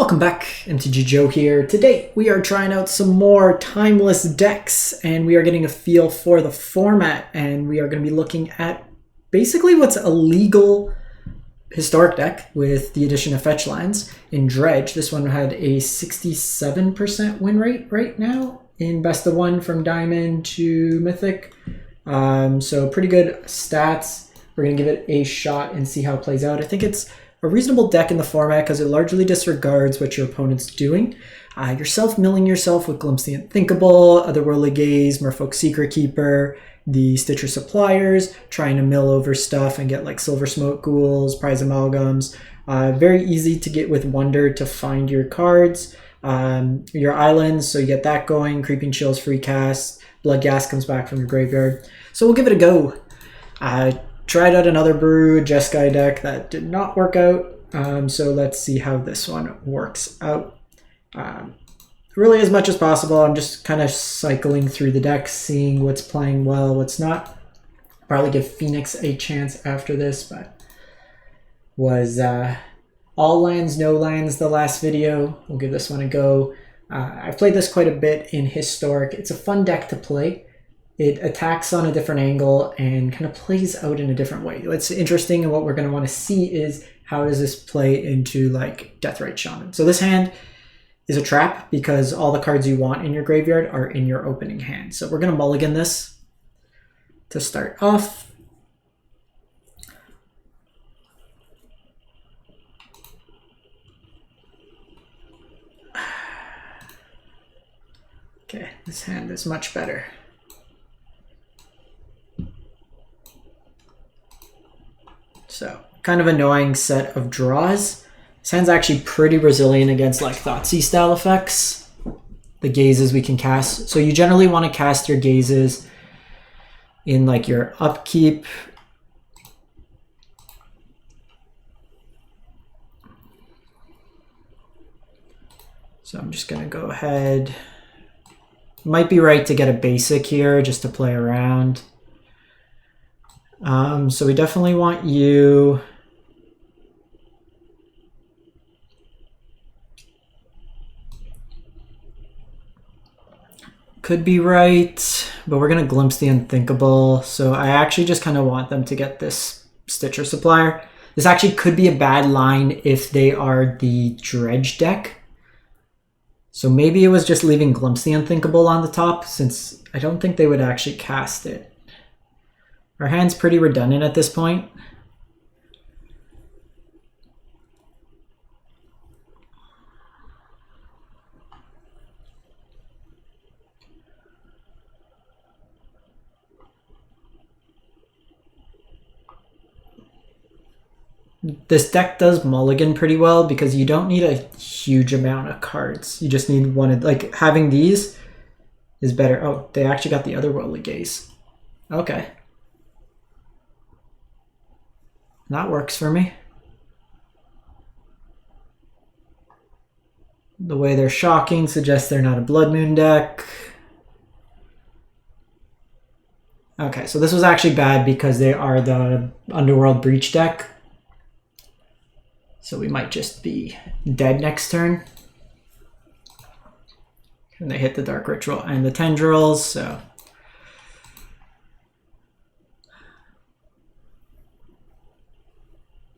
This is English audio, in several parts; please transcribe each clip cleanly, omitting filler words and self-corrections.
Welcome back, MTG Joe here. Today we are trying out some more Timeless decks and we are getting a feel for the format, and we are going to be looking at basically what's a legal historic deck with the addition of fetch lands in Dredge. This one had a 67% win rate right now in best of one from Diamond to Mythic. So pretty good stats. We're going to give it a shot and see how it plays out. I think it's a reasonable deck in the format because it largely disregards what your opponent's doing. You're self-milling yourself with Glimpse the Unthinkable, Otherworldly Gaze, Merfolk Secret Keeper, the Stitcher Suppliers, trying to mill over stuff and get like Silver Smoke Ghouls, Prize Amalgams. Very easy to get with Wonder to find your cards. Your islands, so you get that going. Creeping Chills, free cast. Bloodghast comes back from your graveyard. So we'll give it a go. Tried out another Brew Jeskai deck that did not work out, so let's see how this one works out. Really, as much as possible, I'm just kind of cycling through the deck, seeing what's playing well, what's not. Probably give Phoenix a chance after this, but was all lands, no lands the last video. We'll give this one a go. I've played this quite a bit in Historic. It's a fun deck to play. It attacks on a different angle and kind of plays out in a different way. What's interesting and what we're going to want to see is how does this play into like Deathrite Shaman. So this hand is a trap because all the cards you want in your graveyard are in your opening hand. So we're going to mulligan this to start off. Okay, this hand is much better. So, kind of annoying set of draws. This hand's actually pretty resilient against like Thoughtseize style effects. The gazes we can cast. So you generally want to cast your gazes in like your upkeep. So I'm just going to go ahead. Might be right to get a basic here just to play around. So we definitely want you could be right, but we're gonna Glimpse the Unthinkable. So I actually just kind of want them to get this Stitcher Supplier. This actually could be a bad line if they are the Dredge deck. So maybe it was just leaving Glimpse the Unthinkable on the top, since I don't think they would actually cast it. Our hand's pretty redundant at this point. This deck does mulligan pretty well because you don't need a huge amount of cards. You just need one. Like having these is better. Oh, they actually got the Otherworldly Gaze. Okay. That works for me. The way they're shocking suggests they're not a Blood Moon deck. Okay, so this was actually bad because they are the Underworld Breach deck. So we might just be dead next turn. And they hit the Dark Ritual and the Tendrils, so...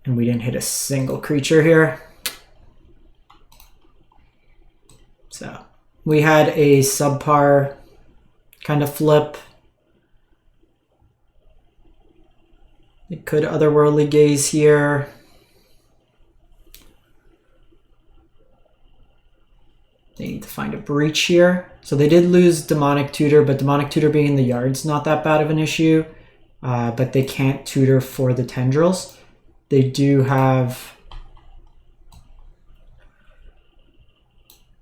And we didn't hit a single creature here. So we had a subpar kind of flip. It could Otherworldly Gaze here. They need to find a breach here. So they did lose Demonic Tutor, but Demonic Tutor being in the yard's not that bad of an issue. But they can't tutor for the Tendrils. They do have...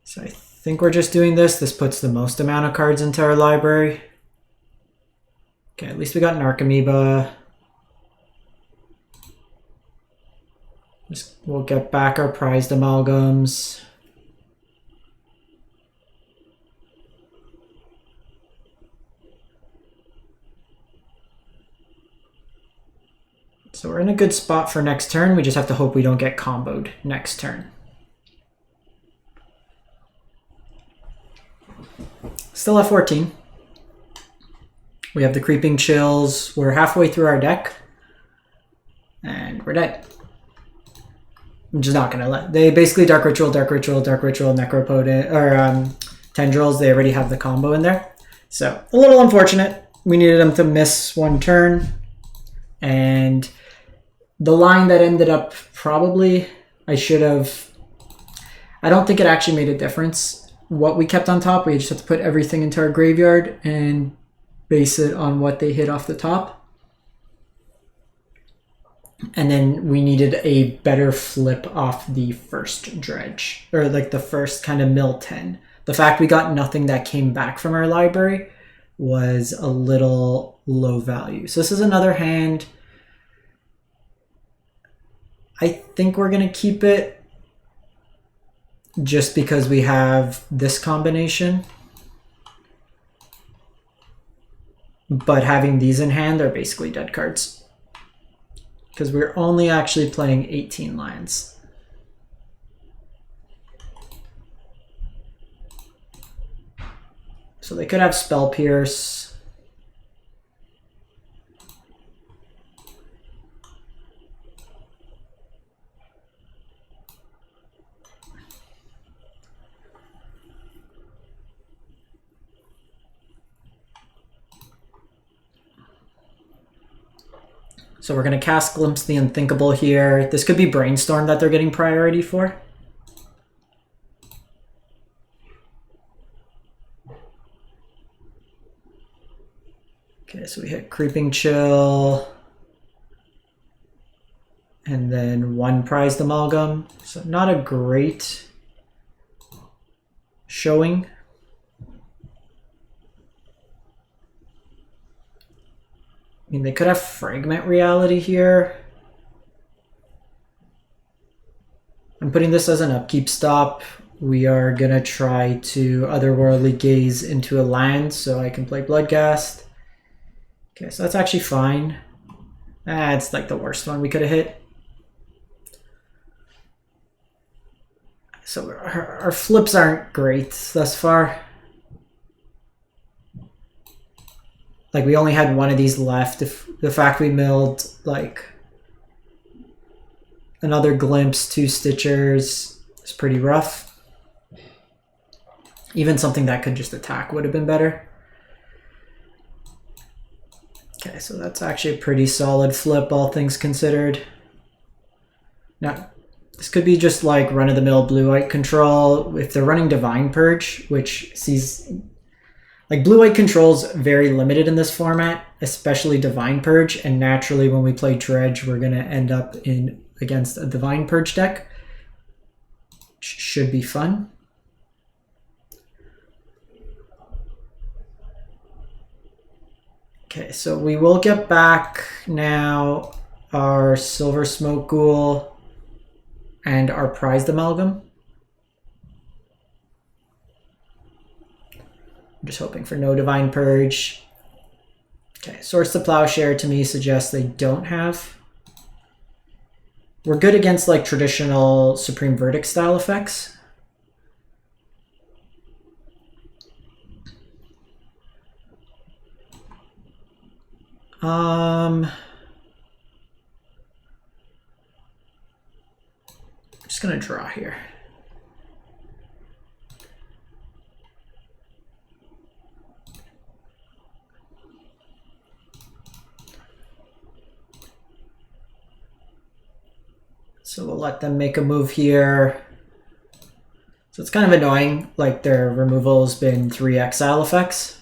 So I think we're just doing this. This puts the most amount of cards into our library. Okay, at least we got an Archamoeba. We'll get back our prized amalgams. So we're in a good spot for next turn. We just have to hope we don't get comboed next turn. Still at 14. We have the Creeping Chills. We're halfway through our deck. And we're dead. I'm just not going to let... They basically Dark Ritual, Dark Ritual, Dark Ritual, Necropotent, or Tendrils. They already have the combo in there. So, a little unfortunate. We needed them to miss one turn. And the line that ended up probably... I should have... I don't think it actually made a difference. What we kept on top, we just had to put everything into our graveyard and base it on what they hit off the top. And then we needed a better flip off the first dredge, or like the first kind of mill 10. The fact we got nothing that came back from our library was a little low value. So this is another hand. I think we're going to keep it just because we have this combination. But having these in hand, they're basically dead cards. Because we're only actually playing 18 lands. So they could have Spell Pierce. So we're going to cast Glimpse the Unthinkable here. This could be Brainstorm that they're getting priority for. Okay, so we hit Creeping Chill. And then one Prized Amalgam. So not a great showing. I mean, they could have Fragment Reality here. I'm putting this as an upkeep stop. We are going to try to Otherworldly Gaze into a land so I can play Bloodghast. Okay, so that's actually fine. It's like the worst one we could have hit. So our flips aren't great thus far. Like, we only had one of these left. If the fact we milled, like, another Glimpse, 2 Stitchers is pretty rough. Even something that could just attack would have been better. Okay, so that's actually a pretty solid flip, all things considered. Now, this could be just like run-of-the-mill blue-white control. If they're running Divine Purge, which sees... Like, blue-white control's very limited in this format, especially Divine Purge, and naturally when we play Dredge, we're going to end up in against a Divine Purge deck. Should be fun. Okay, so we will get back now our Silver Smoke Ghoul and our Prized Amalgam. I'm just hoping for no Divine Purge. Okay, Swords to Plowshare to me suggests they don't have. We're good against like traditional Supreme Verdict style effects. I'm just gonna draw here. So we'll let them make a move here. So it's kind of annoying, like their removal has been 3 exile effects.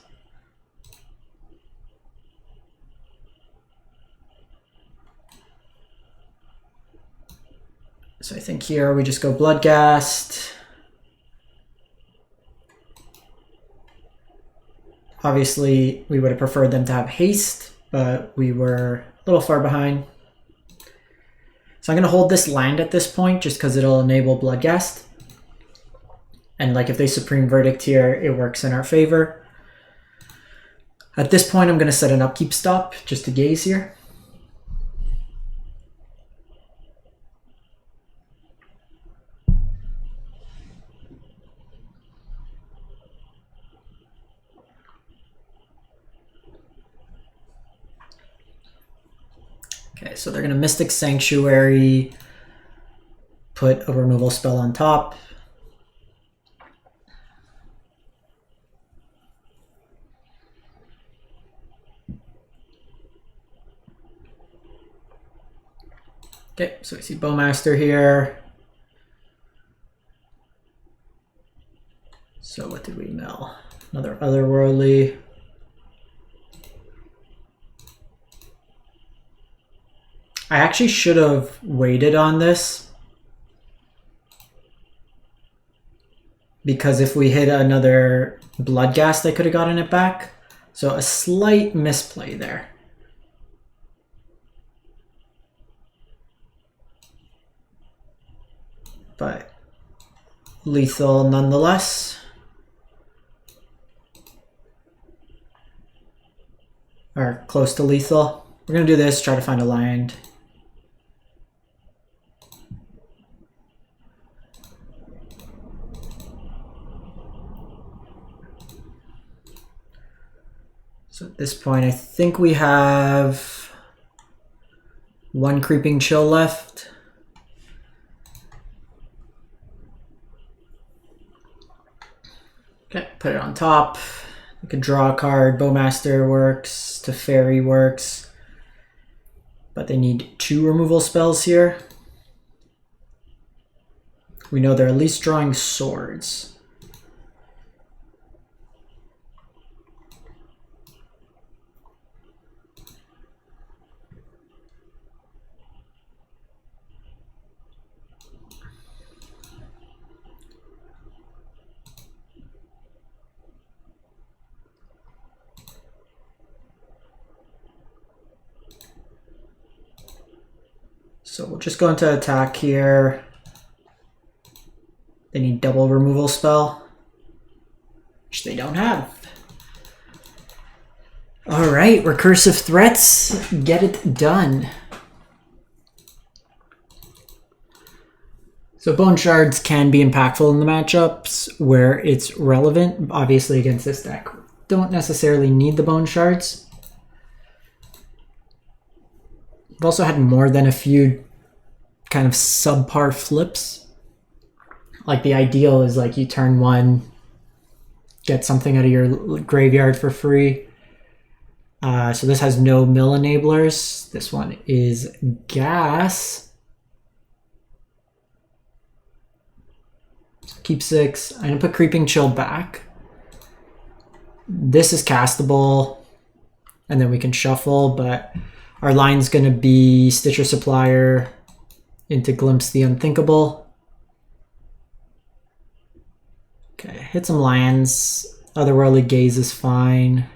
So I think here we just go Bloodghast. Obviously, we would have preferred them to have haste, but we were a little far behind. So I'm going to hold this land at this point just because it'll enable Bloodghast. And like if they Supreme Verdict here, it works in our favor. At this point, I'm going to set an upkeep stop just to gaze here. Okay, so they're going to Mystic Sanctuary, put a removal spell on top. Okay, so we see Bowmaster here. So what did we mill? Another Otherworldly. I actually should have waited on this, because if we hit another bloodghast, I could have gotten it back. So a slight misplay there. But lethal nonetheless. Or close to lethal. We're going to do this, try to find a land. So at this point, I think we have one Creeping Chill left. Okay, put it on top. We could draw a card. Bowmaster works. Teferi works. But they need 2 removal spells here. We know they're at least drawing swords. So we'll just go into attack here. They need double removal spell, which they don't have. All right, recursive threats, get it done. So bone shards can be impactful in the matchups where it's relevant. Obviously against this deck, don't necessarily need the bone shards. We've also had more than a few kind of subpar flips. Like the ideal is like you turn 1, get something out of your graveyard for free. So this has no mill enablers. This one is gas. Keep 6. I'm gonna put Creeping Chill back. This is castable, and then we can shuffle, but our line's gonna be Stitcher Supplier into Glimpse the Unthinkable. Okay, hit some lands. Otherworldly Gaze is fine.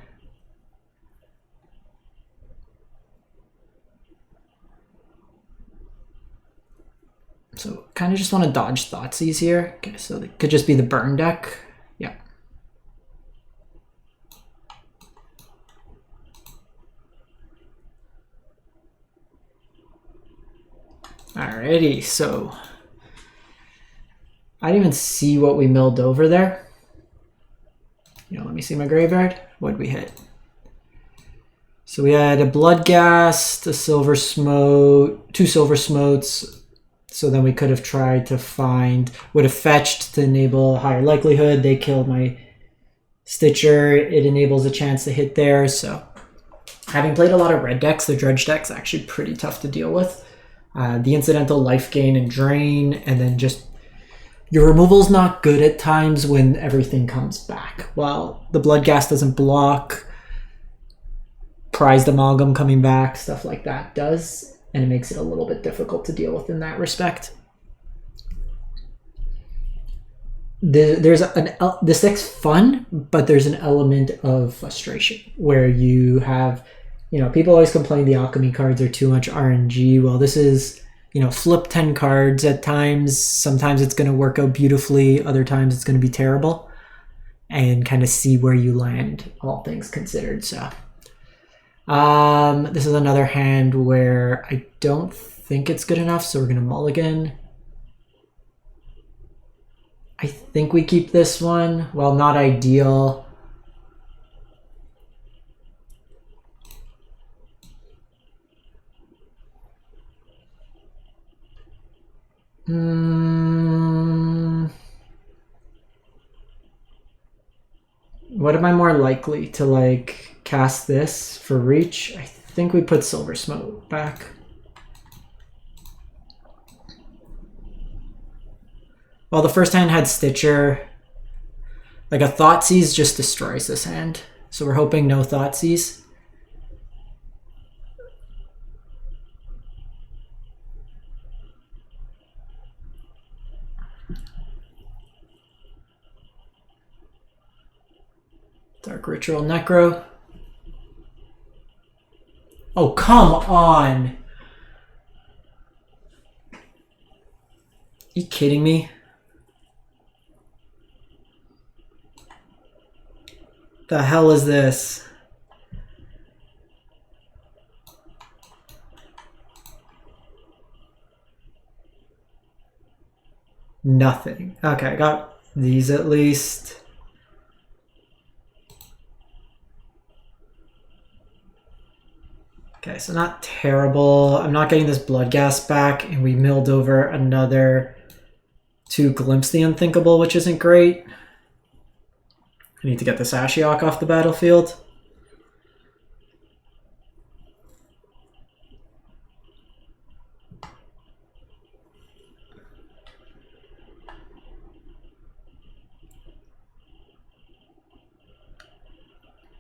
So kind of just want to dodge Thoughtseize here. Okay, so it could just be the burn deck. Yeah. Alrighty, so I didn't even see what we milled over there. Let me see my graveyard. What'd we hit? So we had a Bloodghast, a Silver Smote, 2 Silver Smotes. So then we could have tried to find, would have fetched to enable a higher likelihood. They killed my Stitcher. It enables a chance to hit there. So having played a lot of red decks, the Dredge deck's actually pretty tough to deal with. The incidental life gain and drain, and then just your removal's not good at times when everything comes back. While the Bloodghast doesn't block, Prized Amalgam coming back, stuff like that does, and it makes it a little bit difficult to deal with in that respect. This deck's fun, but there's an element of frustration where you have, people always complain the alchemy cards are too much RNG. Well, this is, flip 10 cards at times. Sometimes it's going to work out beautifully. Other times it's going to be terrible. And kind of see where you land, all things considered. So this is another hand where I don't think it's good enough. So we're going to mulligan. I think we keep this one. Well, not ideal. What am I more likely to like cast this for reach? I think we put Silver Smoke back. Well, the first hand had Stitcher. Like a Thoughtseize just destroys this hand. So we're hoping no Thoughtseize. Dark Ritual Necro. Oh, come on. Are you kidding me? The hell is this? Nothing. Okay, I got these at least. Okay, so not terrible. I'm not getting this bloodghast back, and we milled over another 2 Glimpse the Unthinkable, which isn't great. I need to get this Ashiok off the battlefield.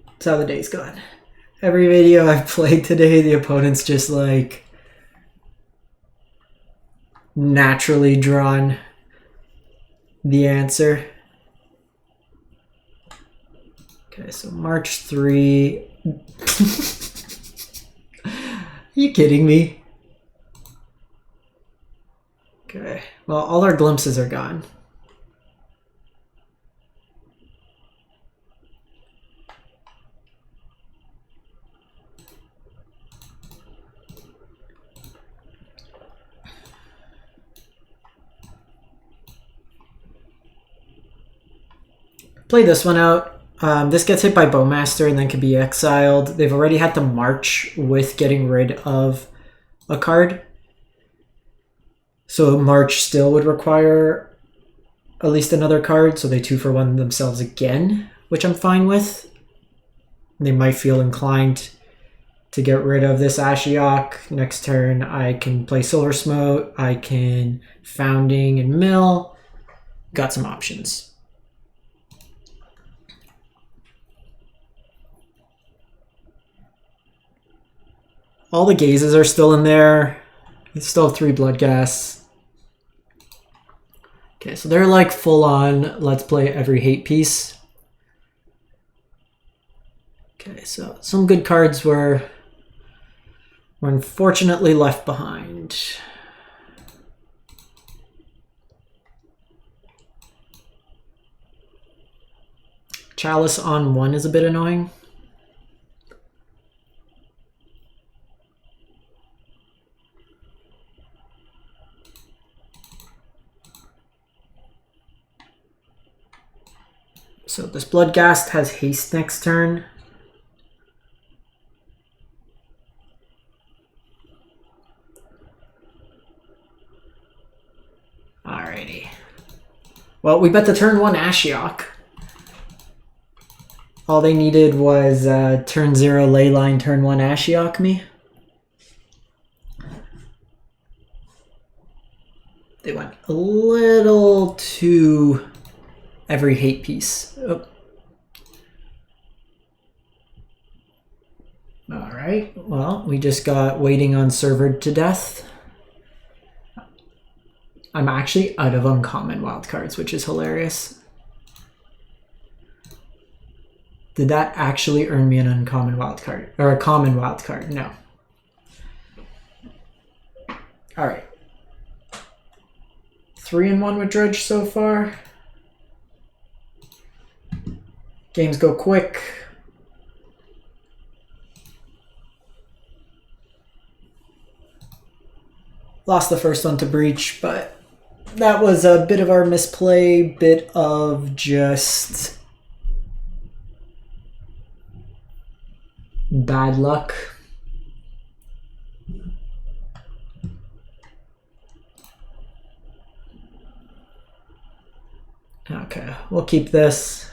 That's how the day's gone. Every video I've played today, the opponent's just like naturally drawn the answer. Okay, so March 3. Are you kidding me? Okay, well, all our glimpses are gone. Play this one out. This gets hit by Bowmaster and then can be exiled. They've already had to march with getting rid of a card. So March still would require at least another card, so they 2-for-1 themselves again, which I'm fine with. They might feel inclined to get rid of this Ashiok. Next turn I can play Silver Smoke, I can Founding and mill. Got some options. All the gazes are still in there. You still have 3 bloodghasts. Okay, so they're like full on, let's play every hate piece. Okay, so some good cards were unfortunately left behind. Chalice on 1 is a bit annoying. So this bloodghast has haste next turn. Alrighty. Well, we bet the turn 1 Ashiok. All they needed was turn 0 Leyline, turn 1 Ashiok me. They went a little too every hate piece. Oh. Alright, well, we just got waiting on servered to death. I'm actually out of uncommon wildcards, which is hilarious. Did that actually earn me an uncommon wildcard? Or a common wildcard? No. Alright. 3-1 with Dredge so far. Games go quick. Lost the first one to Breach, but that was a bit of our misplay, bit of just bad luck. Okay, we'll keep this.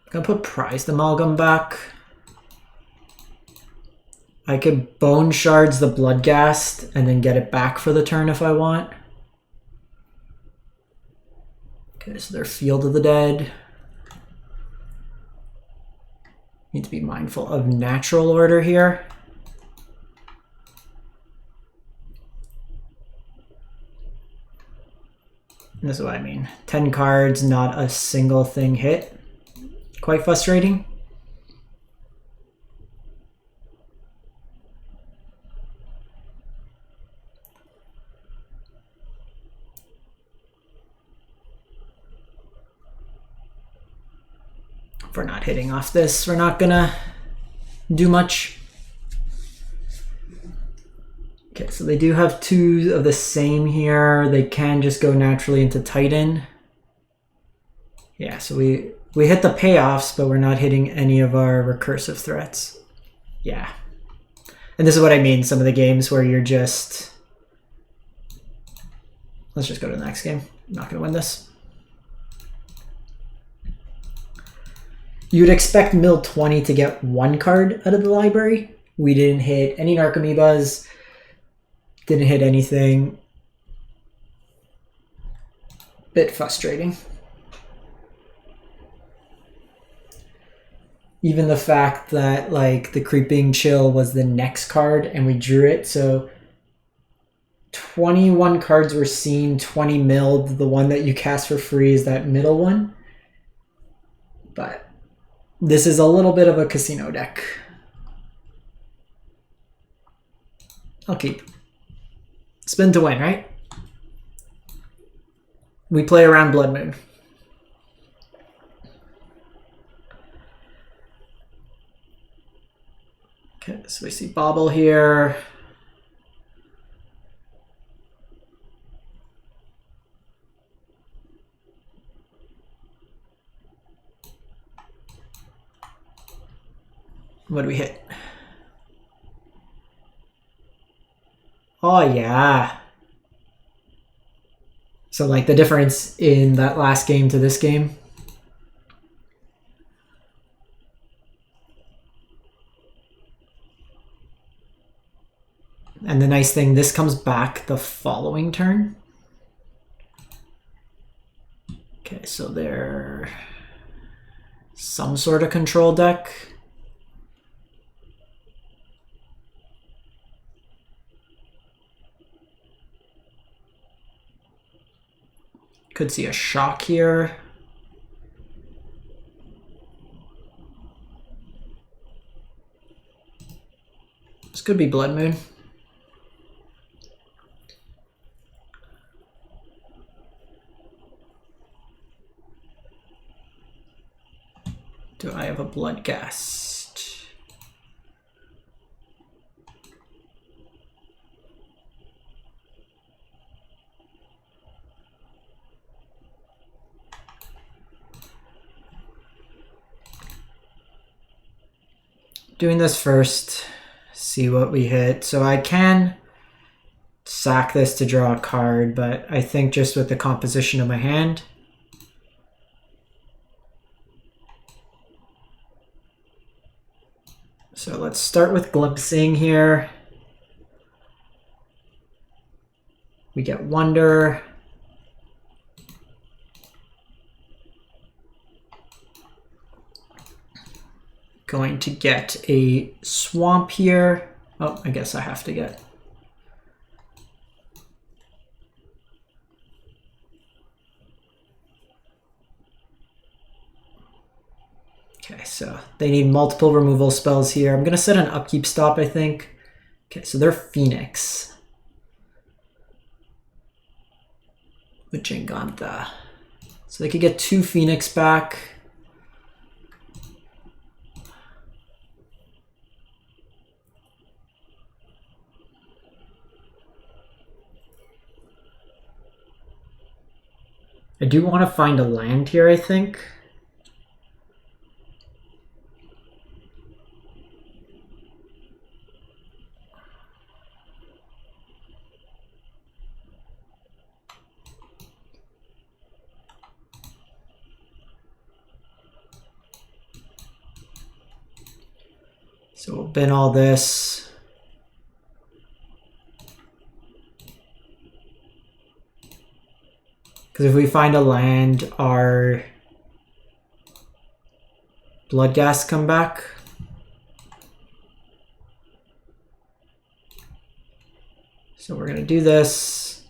gonna put Prized Amalgam back. I could Bone Shards the Bloodghast and then get it back for the turn if I want. Okay, so they're Field of the Dead. Need to be mindful of natural order here. This is what I mean. 10 cards, not a single thing hit. Quite frustrating. If we're not hitting off this, we're not gonna do much. Okay, so they do have 2 of the same here. They can just go naturally into Titan. Yeah, so we hit the payoffs, but we're not hitting any of our recursive threats. Yeah. And this is what I mean, some of the games where you're just... Let's just go to the next game. I'm not gonna win this. You'd expect mill 20 to get 1 card out of the library. We didn't hit any Narcomoebas, didn't hit anything. Bit frustrating. Even the fact that like the Creeping Chill was the next card and we drew it, so 21 cards were seen, 20 milled. The one that you cast for free is that middle one. But this is a little bit of a casino deck. I'll keep. Spin to win, right? We play around Blood Moon. Okay, so we see Bobble here. What do we hit? Oh, yeah. So, like, the difference in that last game to this game. And the nice thing, this comes back the following turn. Okay, so they're some sort of control deck. Could see a shock here. This could be Blood Moon. Do I have a bloodghast? Doing this first, see what we hit. So I can sack this to draw a card, but I think just with the composition of my hand, so let's start with Glimpsing here. We get Wonder. Going to get a Swamp here. Oh, I guess I have to get. Okay, so they need multiple removal spells here. I'm going to set an upkeep stop, I think. Okay, so they're Phoenix. With Jinganta. So they could get 2 Phoenix back. I do want to find a land here, I think. So we'll bin all this. Because if we find a land, our bloodghast come back. So we're going to do this.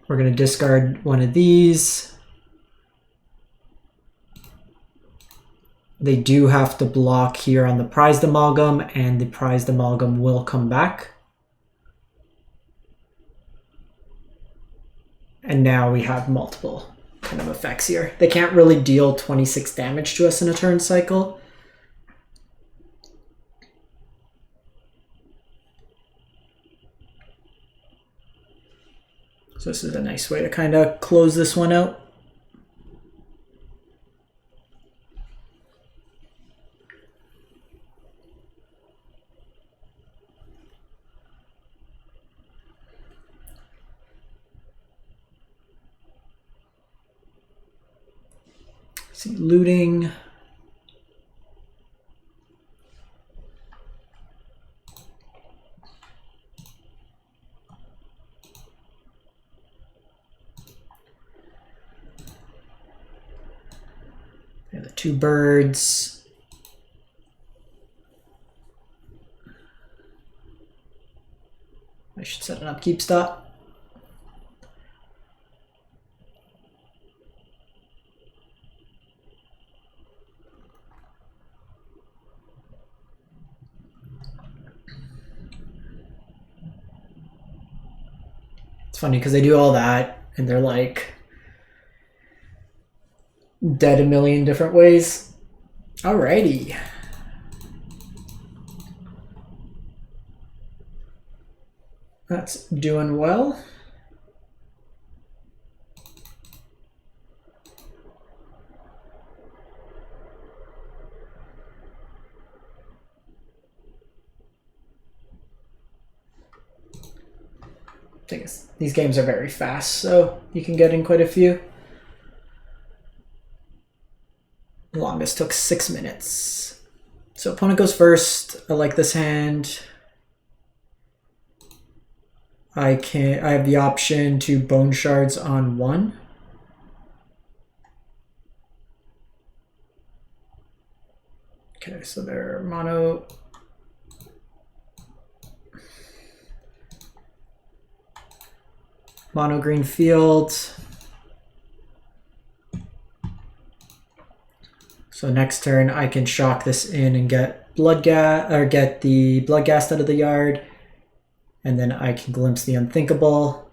We're going to discard one of these. They do have to block here on the prized amalgam, and the prized amalgam will come back. And now we have multiple kind of effects here. They can't really deal 26 damage to us in a turn cycle. So this is a nice way to kind of close this one out. See, looting. There are the 2 birds. I should set an upkeep stop. It's funny because they do all that and they're like dead a million different ways. Alrighty. That's doing well. These games are very fast, so you can get in quite a few. The longest took 6 minutes. So opponent goes first. I like this hand. I have the option to bone shards on 1. Okay, so they're mono. Mono green field. So next turn I can shock this in and get bloodghast, or get the bloodghast out of the yard, and then I can glimpse the unthinkable.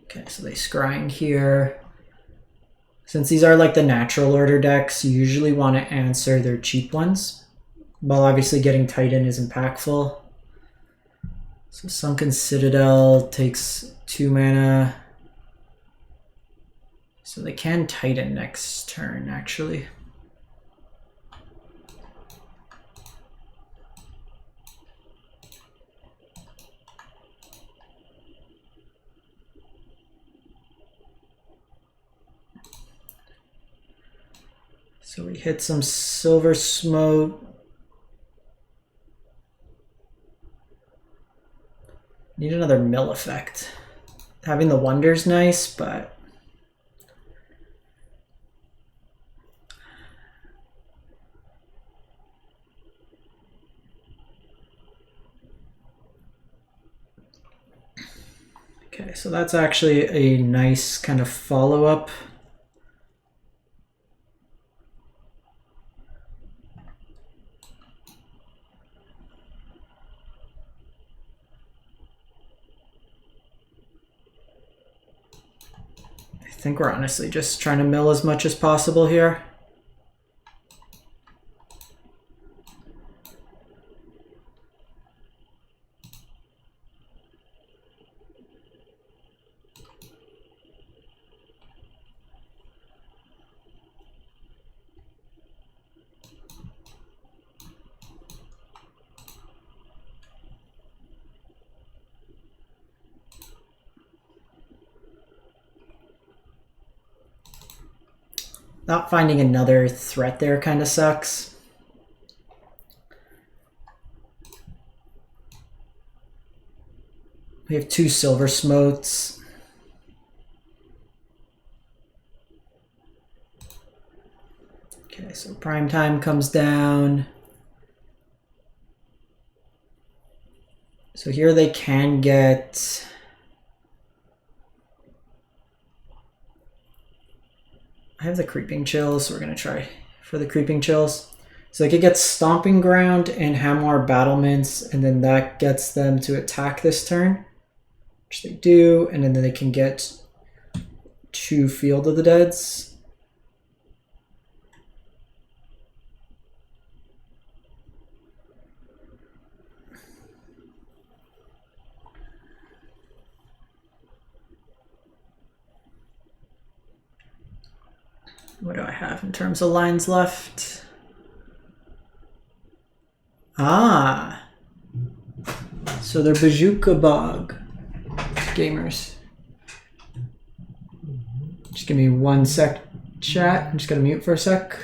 Okay, so they scrying here. Since these are like the natural order decks, you usually want to answer their cheap ones. Well, obviously getting Titan is impactful. So Sunken Citadel takes 2 mana. So they can Titan next turn, actually. So we hit some Silver Smoke. Need another mill effect. Having the Wonder's nice, but okay, so that's actually a nice kind of follow-up. I think we're honestly just trying to mill as much as possible here. Not finding another threat there kind of sucks. We have 2 silver smotes. Okay, so prime time comes down. So here they can get... I have the creeping chills, so we're going to try for the creeping chills. So they could get stomping ground and Hamlar battlements, and then that gets them to attack this turn, which they do, and then they can get 2 Field of the Deads. What do I have in terms of lines left? Ah, so they're Bazooka Bog gamers. Just give me 1 sec, chat. I'm just gonna mute for a sec.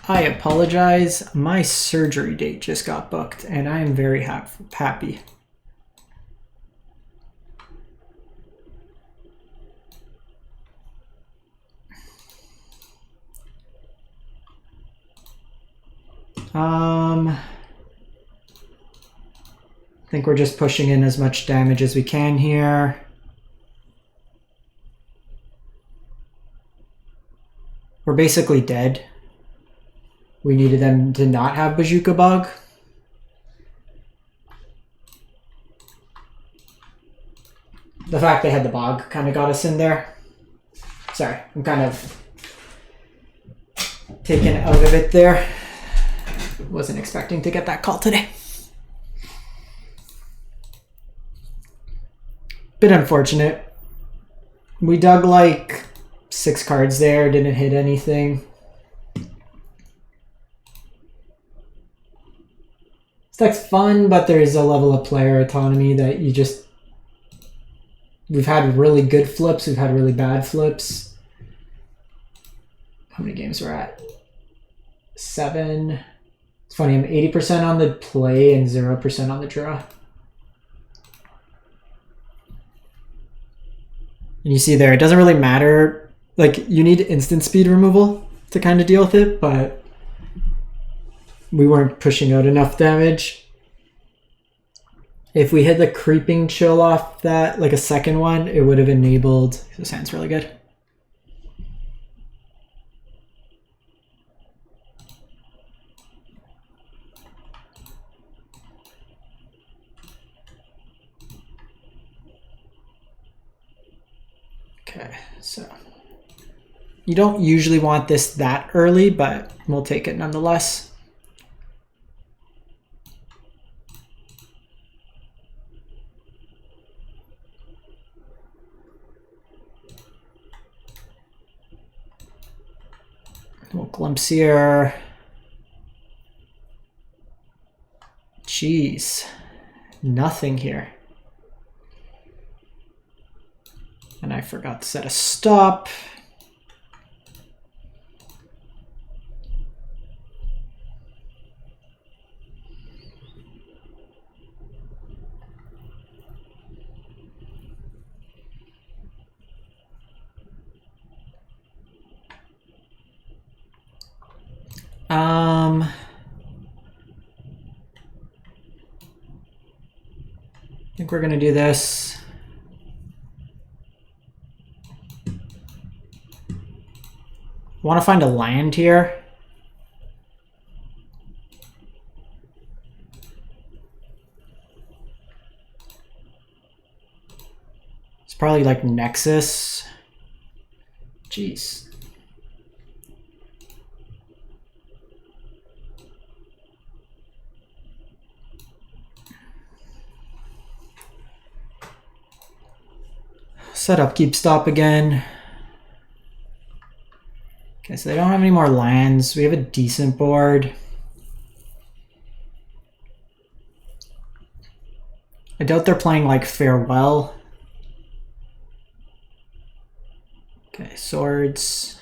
I apologize. My surgery date just got booked, and I am very happy. I think we're just pushing in as much damage as we can here. We're basically dead. We needed them to not have Bazooka Bog. The fact they had the Bog kind of got us in there. Sorry, I'm kind of taken out of it there. Wasn't expecting to get that call today. Bit unfortunate. We dug like 6 cards there, didn't hit anything. Deck's fun, but there's a level of player autonomy that you just... We've had really good flips, we've had really bad flips. How many games we're at? 7. It's funny, I'm 80% on the play and 0% on the draw. And you see there, it doesn't really matter. Like, you need instant speed removal to kind of deal with it, but we weren't pushing out enough damage. If we hit the creeping chill off that, like a second one, it would have enabled... This hand's really good. Okay, so... You don't usually want this that early, but we'll take it nonetheless. Little glimpse here. Jeez, nothing here. And I forgot to set a stop. think we're gonna do this. Want to find a land here. It's probably like Nexus. Jeez. Set up keep stop again. Okay, so they don't have any more lands. We have a decent board. I doubt they're playing like Farewell. Okay, swords.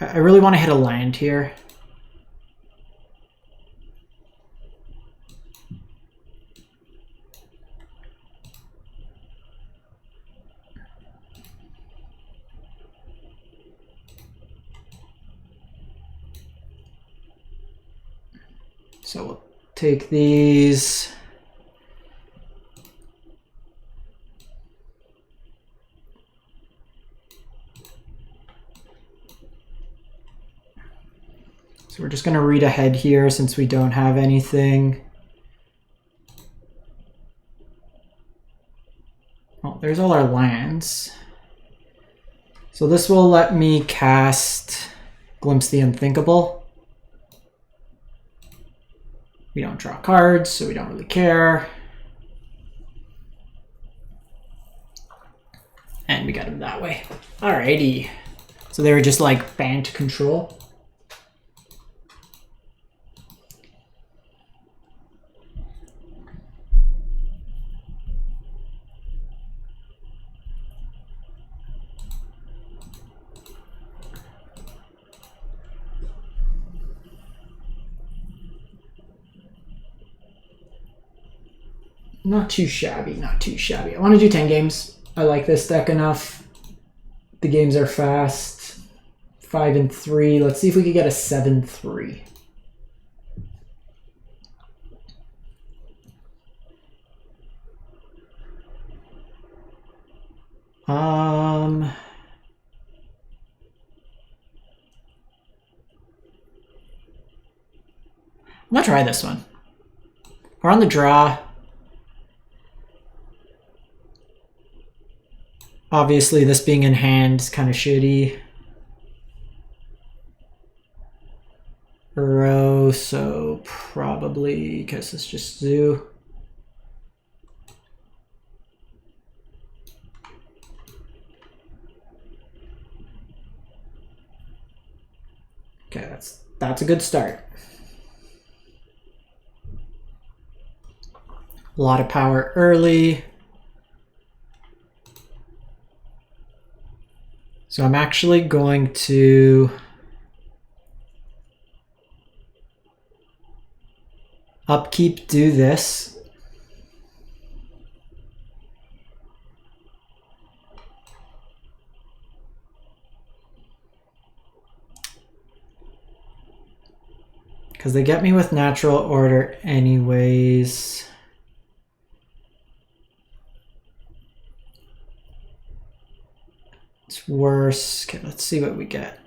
I really want to hit a land here. So we'll take these. So we're just going to read ahead here since we don't have anything. Oh, there's all our lands. So this will let me cast Glimpse the Unthinkable. We don't draw cards, so we don't really care. And we got him that way. Alrighty. So they were just like banned control. Not too shabby, not too shabby. I want to do 10 games. I like this deck enough. The games are fast. 5 and 3. Let's see if we can get a 7-3. I'm gonna try this one. We're on the draw. Obviously, this being in hand is kind of shitty. Row, so probably because it's just zoo. Okay, that's a good start. A lot of power early. So I'm actually going to upkeep, do this. Because they get me with natural order anyways. It's worse. Okay, let's see what we get.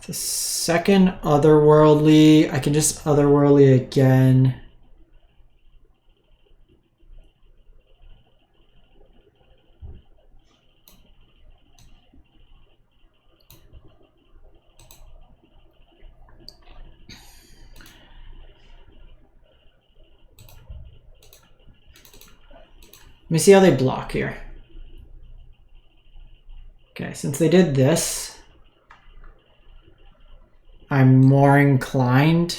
The second otherworldly, I can just otherworldly again. Let me see how they block here. Okay, since they did this, I'm more inclined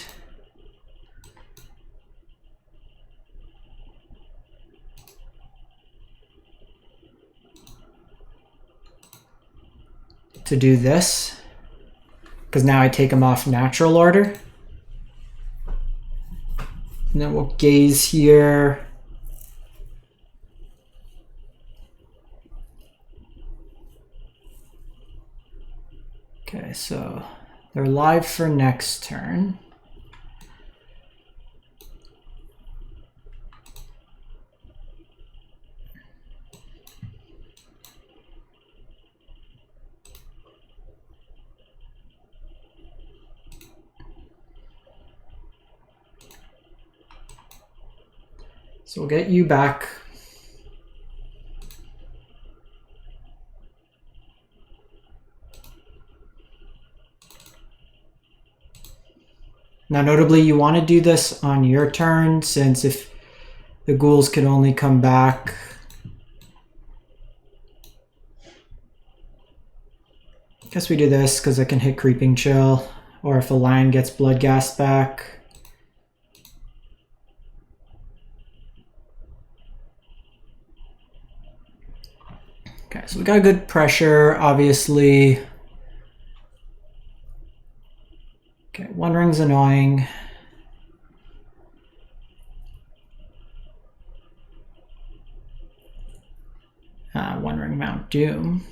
to do this, because now I take them off natural order. And then we'll gaze here. Okay, so they're live for next turn. So we'll get you back. Now, notably, you want to do this on your turn, since if the ghouls could only come back. Guess we do this because I can hit Creeping Chill, or if a lion gets bloodghast back. Okay, so we got good pressure, obviously. Okay, One Ring's annoying. One Ring Mount Doom.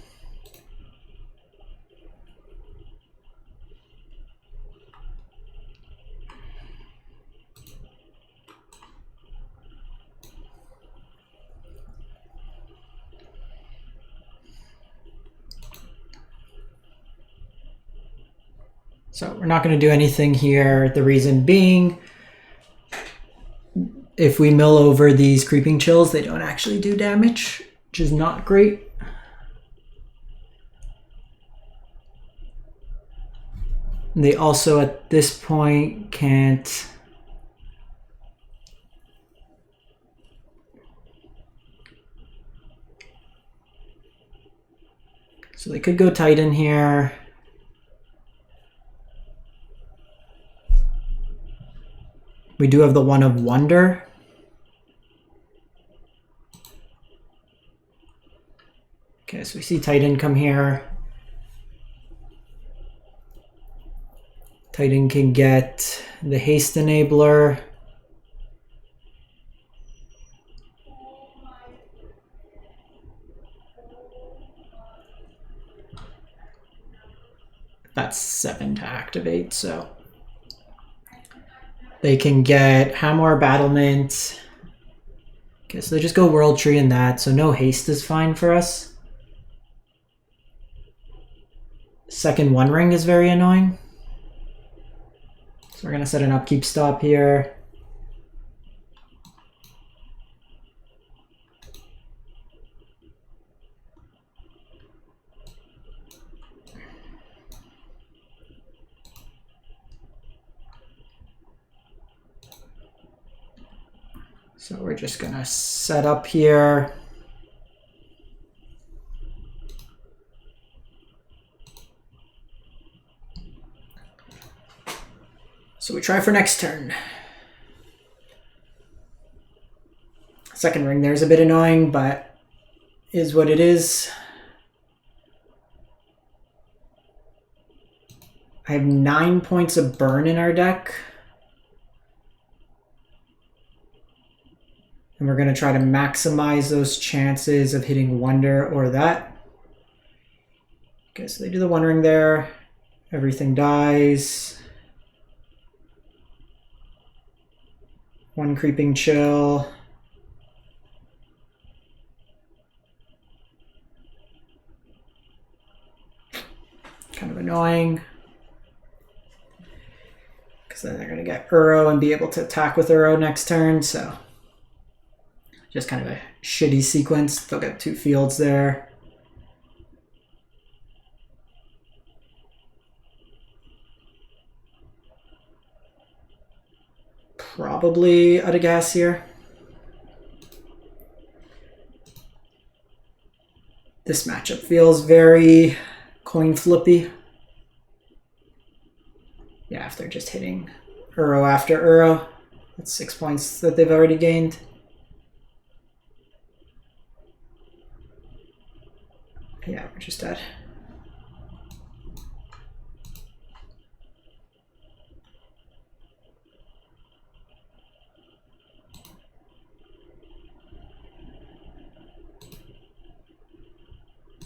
So we're not going to do anything here. The reason being, if we mill over these Creeping Chills, they don't actually do damage, which is not great. And they also, at this point, can't... So they could go Titan here. We do have the One of Wonder. Okay, so we see Titan come here. Titan can get the Haste Enabler. That's 7 to activate, so they can get Hamor Battlement. Okay, so they just go World Tree in that, so no haste is fine for us. Second One Ring is very annoying. So we're going to set an upkeep stop here. So we're just going to set up here. So we try for next turn. Second ring there's a bit annoying, but is what it is. I have 9 points of burn in our deck. And we're going to try to maximize those chances of hitting Wonder or that. Okay, so they do the One Ring there. Everything dies. One Creeping Chill. Kind of annoying. Because then they're going to get Uro and be able to attack with Uro next turn, so... Just kind of a shitty sequence. They'll get 2 fields there. Probably out of gas here. This matchup feels very coin flippy. Yeah, if they're just hitting Uro after Uro, that's 6 points that they've already gained. Yeah, we're just dead.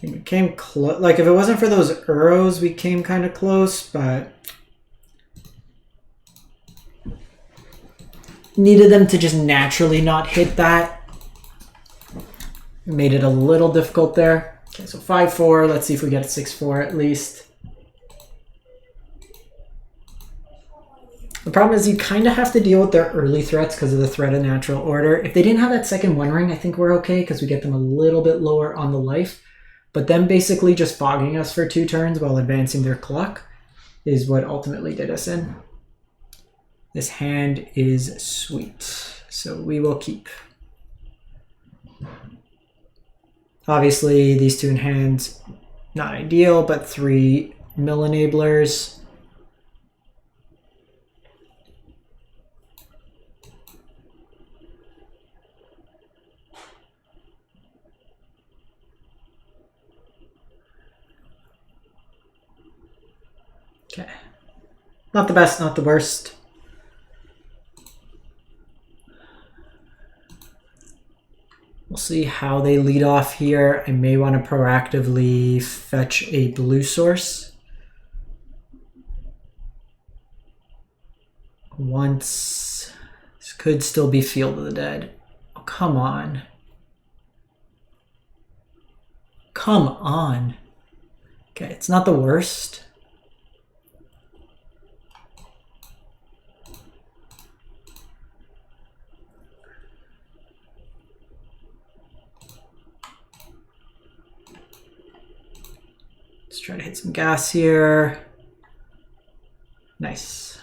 We came close. Like, if it wasn't for those arrows, we came kind of close, but needed them to just naturally not hit that. Made it a little difficult there. Okay, so 5-4. Let's see if we get a 6-4 at least. The problem is you kind of have to deal with their early threats because of the threat of natural order. If they didn't have that second One Ring, I think we're okay because we get them a little bit lower on the life. But them basically just fogging us for 2 turns while advancing their clock is what ultimately did us in. This hand is sweet, so we will keep. Obviously, these 2 in hand, not ideal, but 3 mill enablers. Okay. Not the best, not the worst. We'll see how they lead off here. I may want to proactively fetch a blue source. Once. This could still be Field of the Dead. Oh, come on. Come on. Okay, it's not the worst. Let's try to hit some gas here. Nice.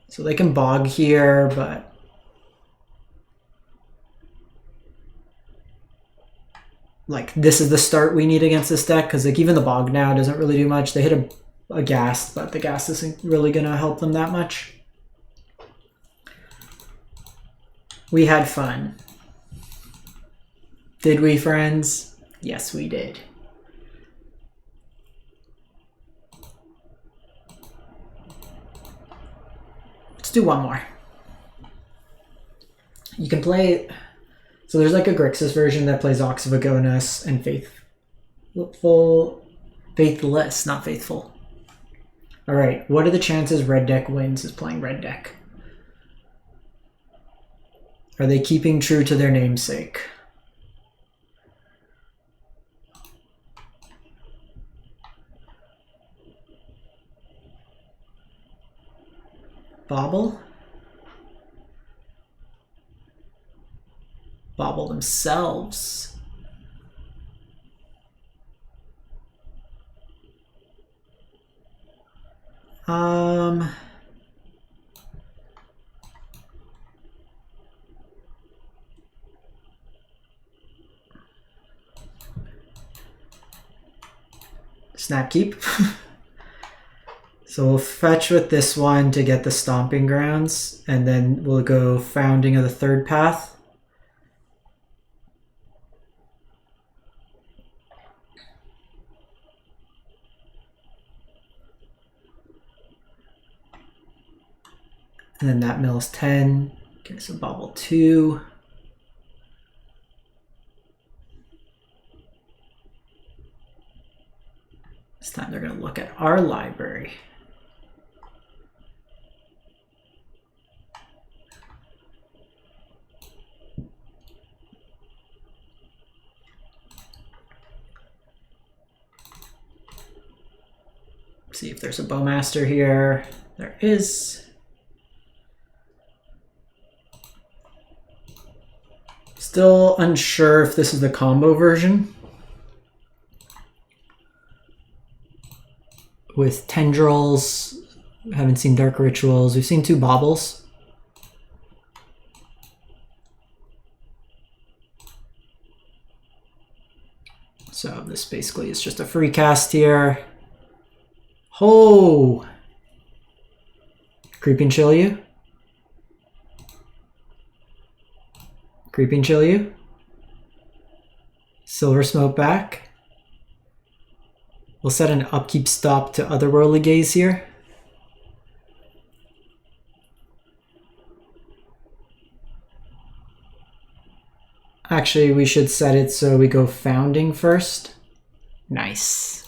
So they can bog here, but like this is the start we need against this deck because like even the bog now doesn't really do much. They hit a ghast, but the ghast isn't really gonna help them that much. We had fun. Did we, friends? Yes, we did. Let's do one more. You can play... So there's like a Grixis version that plays Ox of Agonas and Faithless, not Faithful. Alright, what are the chances red deck wins is playing red deck? Are they keeping true to their namesake? Bobble? Bobble themselves. Snap keep. So we'll fetch with this one to get the stomping grounds, and then we'll go founding of the third path. And then that mills 10. Okay, so bobble 2. This time they're going to look at our library. See if there's a Bowmaster here. There is. Still unsure if this is the combo version. With tendrils, haven't seen dark rituals. We've seen 2 bobbles. So this basically is just a free cast here. Oh! Creeping Chill you. Creeping Chill you. Silver Smoke back. We'll set an upkeep stop to Otherworldly Gaze here. Actually, we should set it so we go founding first. Nice.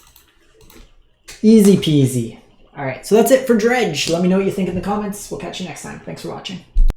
Easy peasy. All right, so that's it for Dredge. Let me know what you think in the comments. We'll catch you next time. Thanks for watching.